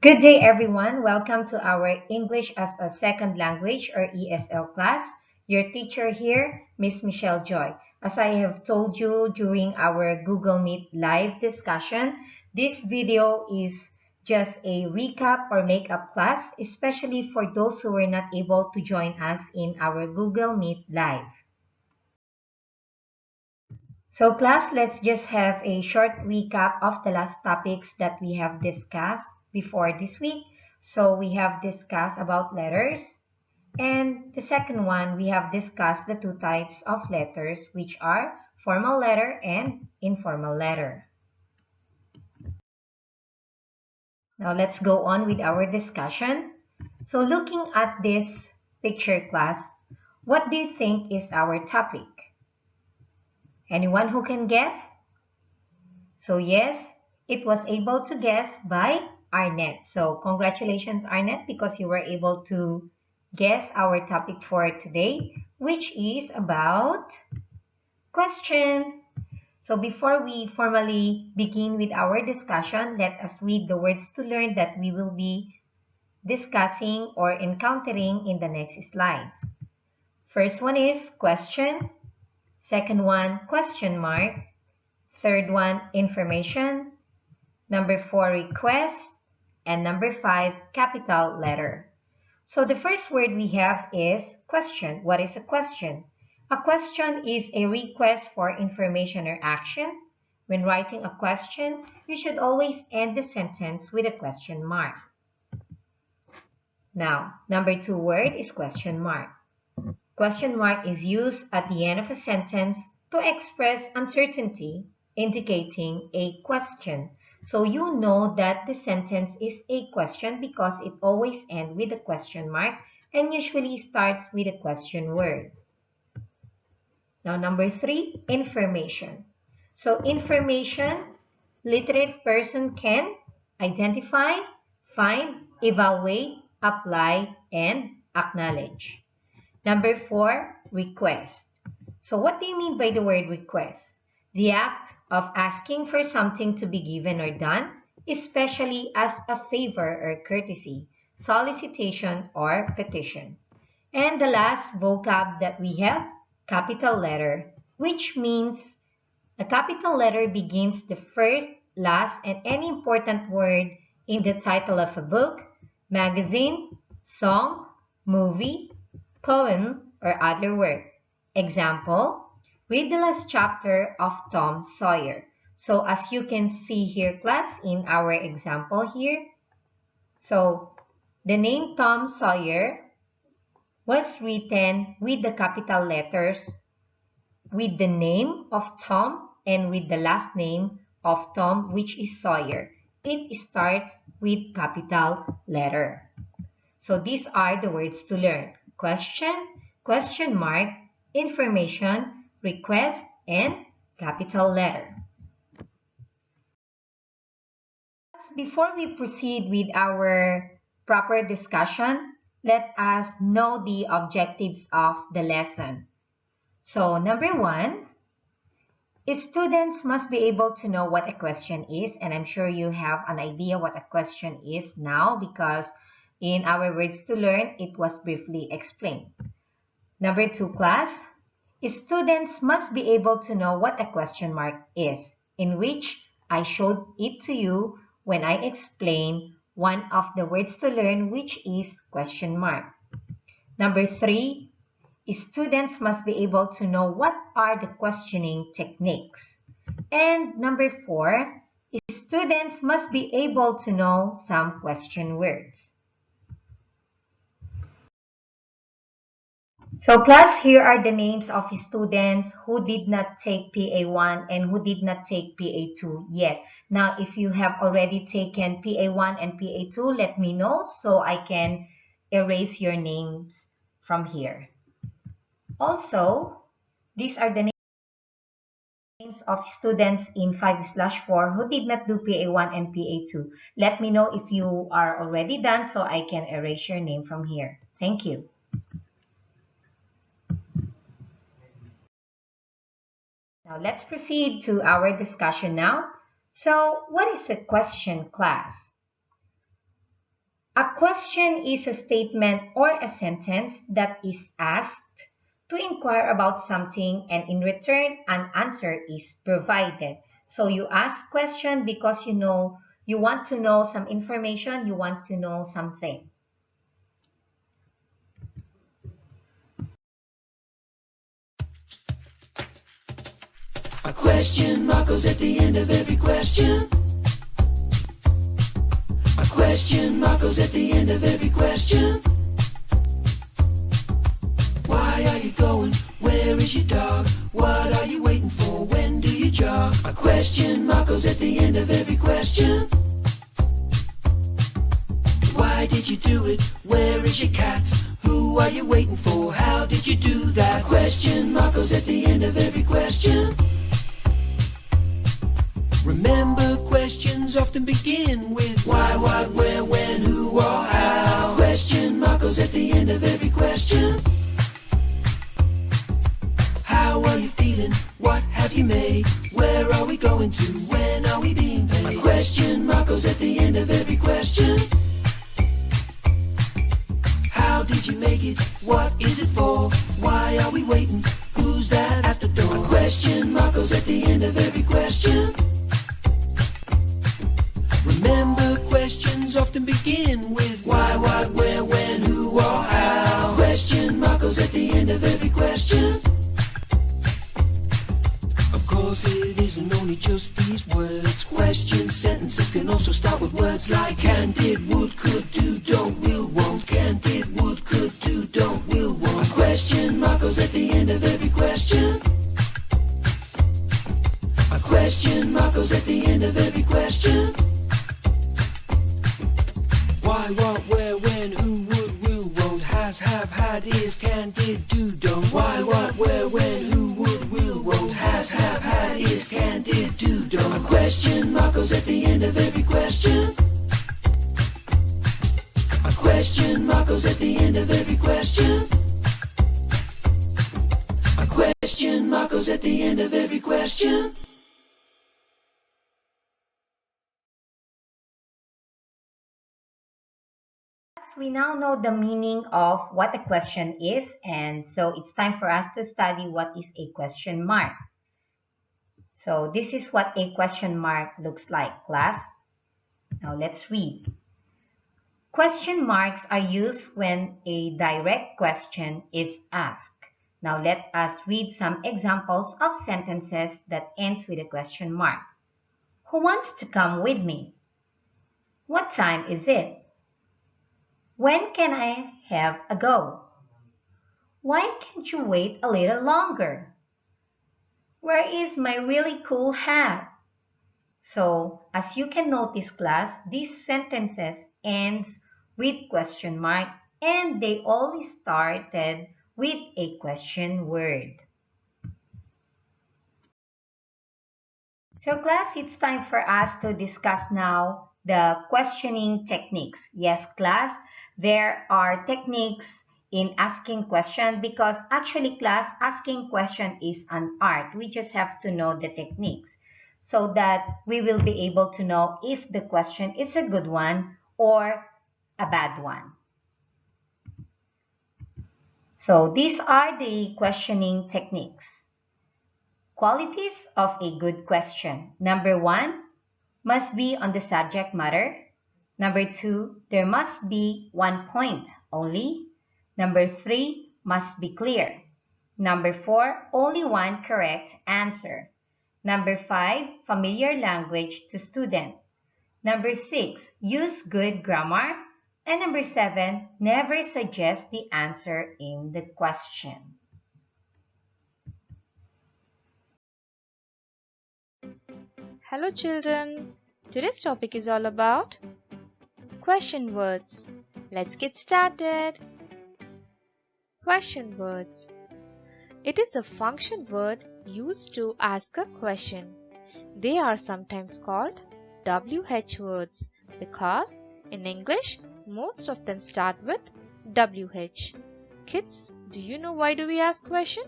Good day, everyone. Welcome to our English as a Second Language or ESL class. Your teacher here, Miss Michelle Joy. As I have told you during our Google Meet live discussion, this video is just a recap or makeup class, especially for those who were not able to join us in our Google Meet live. So class, let's just have a short recap of the last topics that we have discussed before this week. So we have discussed about letters. And the second one, we have discussed the two types of letters, which are formal letter and informal letter. Now let's go on with our discussion. So looking at this picture class, what do you think is our topic? Anyone who can guess? So yes, it was able to guess by Arnett. So congratulations, Arnett, because you were able to guess our topic for today, which is about question. So before we formally begin with our discussion, let us read the words to learn that we will be discussing or encountering in the next slides. First one is question. Second one, question mark. Third one, information. Number 4, request. And number 5, capital letter. So the first word we have is question. What is a question? A question is a request for information or action. When writing a question, you should always end the sentence with a question mark. Now, number 2 word is question mark. Question mark is used at the end of a sentence to express uncertainty, indicating a question. So you know that the sentence is a question because it always ends with a question mark and usually starts with a question word. Now, number 3, information. So information, literate person can identify, find, evaluate, apply, and acknowledge. Number 4, request. So what do you mean by the word request? The act of asking for something to be given or done, especially as a favor or courtesy, solicitation or petition. And the last vocab that we have, capital letter, which means a capital letter begins the first, last, and any important word in the title of a book, magazine, song, movie, poem, or other work. Example, read the last chapter of Tom Sawyer. So as you can see here, class, in our example here, so the name Tom Sawyer was written with the capital letters with the name of Tom and with the last name of Tom, which is Sawyer. It starts with capital letter. So these are the words to learn. Question, question mark, information, request, and capital letter. Before we proceed with our proper discussion, let us know the objectives of the lesson. So number 1, students must be able to know what a question is, and I'm sure you have an idea what a question is now because in our words to learn, it was briefly explained. Number 2, class, students must be able to know what a question mark is, in which I showed it to you when I explained one of the words to learn, which is question mark. Number 3, students must be able to know what are the questioning techniques. And number 4, students must be able to know some question words. So class, here are the names of students who did not take PA1 and who did not take PA2 yet. Now, if you have already taken PA1 and PA2, let me know so I can erase your names from here. Also, these are the names of students in 5/4 who did not do PA1 and PA2. Let me know if you are already done so I can erase your name from here. Thank you. Now let's proceed to our discussion now. So what is a question, class? A question is a statement or a sentence that is asked to inquire about something, and in return an answer is provided. So you ask question because you want to know some information, you want to know something. A question mark goes at the end of every question. A question mark goes at the end of every question. Why are you going? Where is your dog? What are you waiting for? When do you jog? A question mark goes at the end of every question. Why did you do it? Where is your cat? Who are you waiting for? How did you do that? A question mark goes at the end of every question. Remember, questions often begin with why, what, where, when, who, or how. A question mark goes at the end of every question. How are you feeling? What have you made? Where are we going to? When are we being paid? A question mark goes at the end of every question. How did you make it? What is it for? Why are we waiting? Who's that at the door? A question mark goes at the end of every question. Remember, questions often begin with why, what, where, when, who, or how. A question mark goes at the end of every question. Of course, it isn't only just these words. Question sentences can also start with words like can, did, would, could, do, don't, will, won't. Can, did, would, could, do, don't, will, won't. A question mark goes at the end of every question. A question mark goes at the end of every question. Why, what, where, when, who, would, will, won't. Has, have, had, is, can, did, do, don't. Why, what, where, when, who, would, will, won't. Has, have, had, is, can, did, do, don't. A question mark goes at the end of every question. A question mark goes at the end of every question. A question mark goes at the end of every question. We now know the meaning of what a question is, and so it's time for us to study what is a question mark. So this is what a question mark looks like, class. Now let's read. Question marks are used when a direct question is asked. Now let us read some examples of sentences that ends with a question mark. Who wants to come with me? What time is it? When can I have a go? Why can't you wait a little longer? Where is my really cool hat? So, as you can notice, class, these sentences ends with question mark and they all started with a question word. So, class, it's time for us to discuss now the questioning techniques. Yes, class, there are techniques in asking question because actually, class, asking question is an art. We just have to know the techniques so that we will be able to know if the question is a good one or a bad one. So these are the questioning techniques. Qualities of a good question. Number 1, must be on the subject matter. Number 2, there must be one point only. Number 3, must be clear. Number 4, only one correct answer. Number 5, familiar language to student. Number 6, use good grammar. And number 7, never suggest the answer in the question. Hello children, today's topic is all about question words. Let's get started. Question words. It is a function word used to ask a question. They are sometimes called WH words because in English most of them start with WH. Kids, do you know why do we ask question?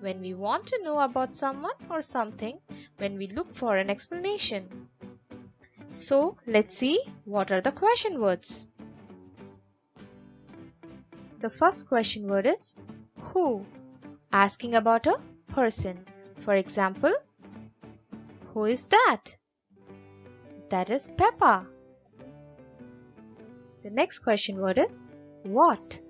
When we want to know about someone or something, when we look for an explanation. So let's see what are the question words. The first question word is who, asking about a person. For example, who is that? That is Peppa. The next question word is what,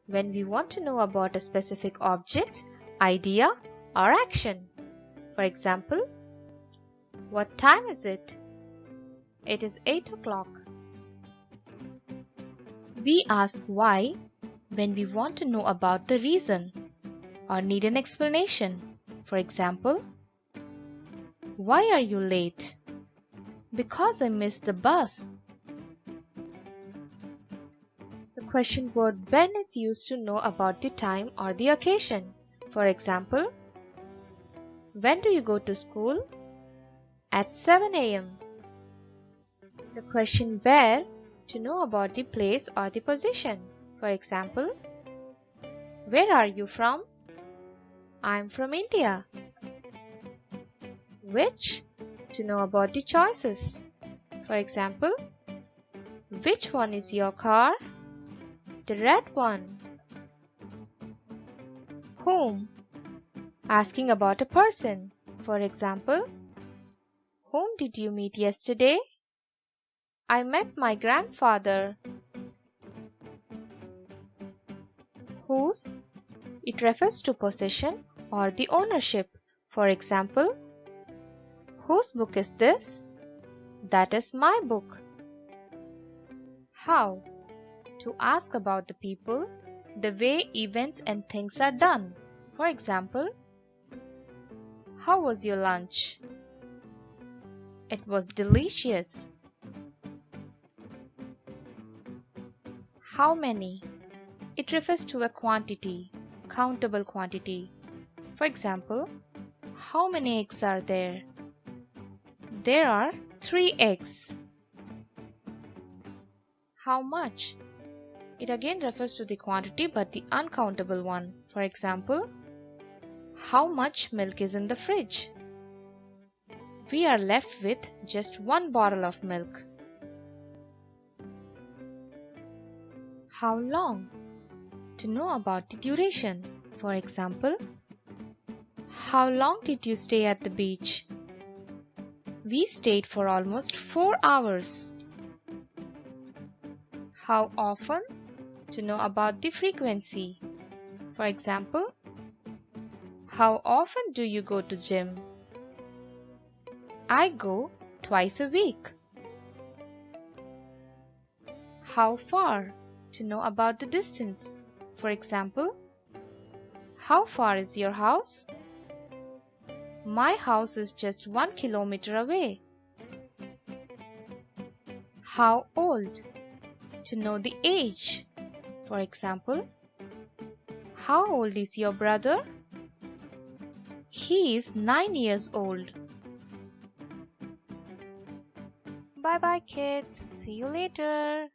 when we want to know about a specific object, idea, or action. For example, what time is it? It is 8 o'clock. We ask why when we want to know about the reason or need an explanation. For example, why are you late? Because I missed the bus. The question word when is used to know about the time or the occasion. For example, when do you go to school? At 7 a.m. The question where to know about the place or the position. For example, where are you from? I'm from India. Which to know about the choices. For example, which one is your car? The red one. Whom, asking about a person. For example, whom did you meet yesterday? I met my grandfather. Whose, it refers to possession or the ownership. For example, whose book is this? That is my book. How, to ask about the people, the way events and things are done. For example, how was your lunch? It was delicious. How many? It refers to a quantity, countable quantity. For example, how many eggs are there? There are 3 eggs. How much? It again refers to the quantity but the uncountable one. For example, how much milk is in the fridge? We are left with just 1 bottle of milk. How long? To know about the duration. For example, how long did you stay at the beach? We stayed for almost 4 hours. How often? To know about the frequency. For example, how often do you go to gym? I go twice a week. How far? To know about the distance. For example, how far is your house? My house is just 1 kilometer away. How old? To know the age. For example, how old is your brother? He is 9 years old. Bye bye kids. See you later.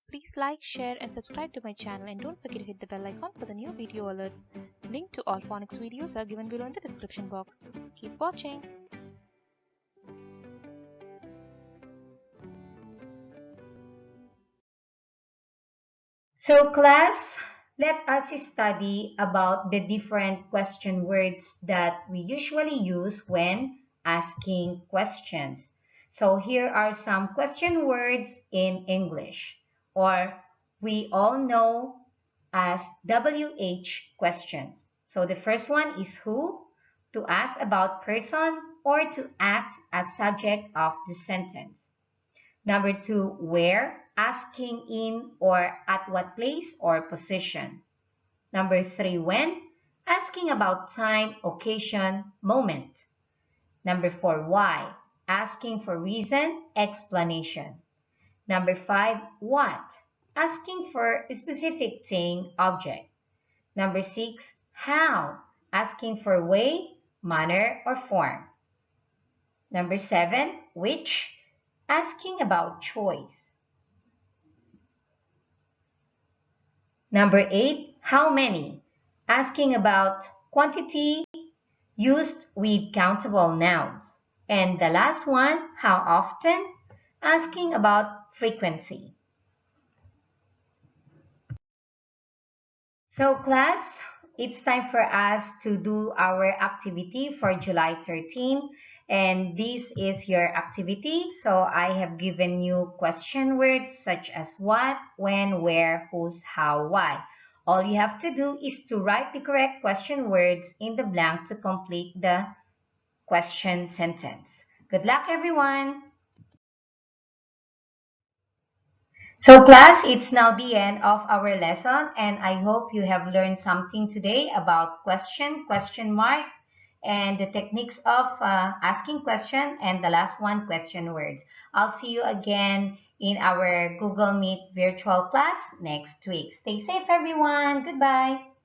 Please like, share and subscribe to my channel and don't forget to hit the bell icon for the new video alerts. Link to all phonics videos are given below in the description box. Keep watching. So class, let us study about the different question words that we usually use when asking questions. So here are some question words in English, or we all know as WH questions. So the first one is who, to ask about person or to act as subject of the sentence. Number 2, where, asking in or at what place or position. Number 3, when, asking about time, occasion, moment. Number 4, why, asking for reason, explanation. Number 5, what, asking for a specific thing, object. Number 6, how, asking for way, manner, or form. Number 7, which, asking about choice. Number 8, how many? Asking about quantity used with countable nouns. And the last one, how often? Asking about frequency. So class, it's time for us to do our activity for July 13. And this is your activity. So I have given you question words such as what, when, where, whose, how, why. All you have to do is to write the correct question words in the blank to complete the question sentence. Good luck, everyone. So class, it's now the end of our lesson and I hope you have learned something today about question mark, and the techniques of asking question, and the last one, question words. I'll see you again in our Google Meet virtual class next week. Stay safe, everyone. Goodbye.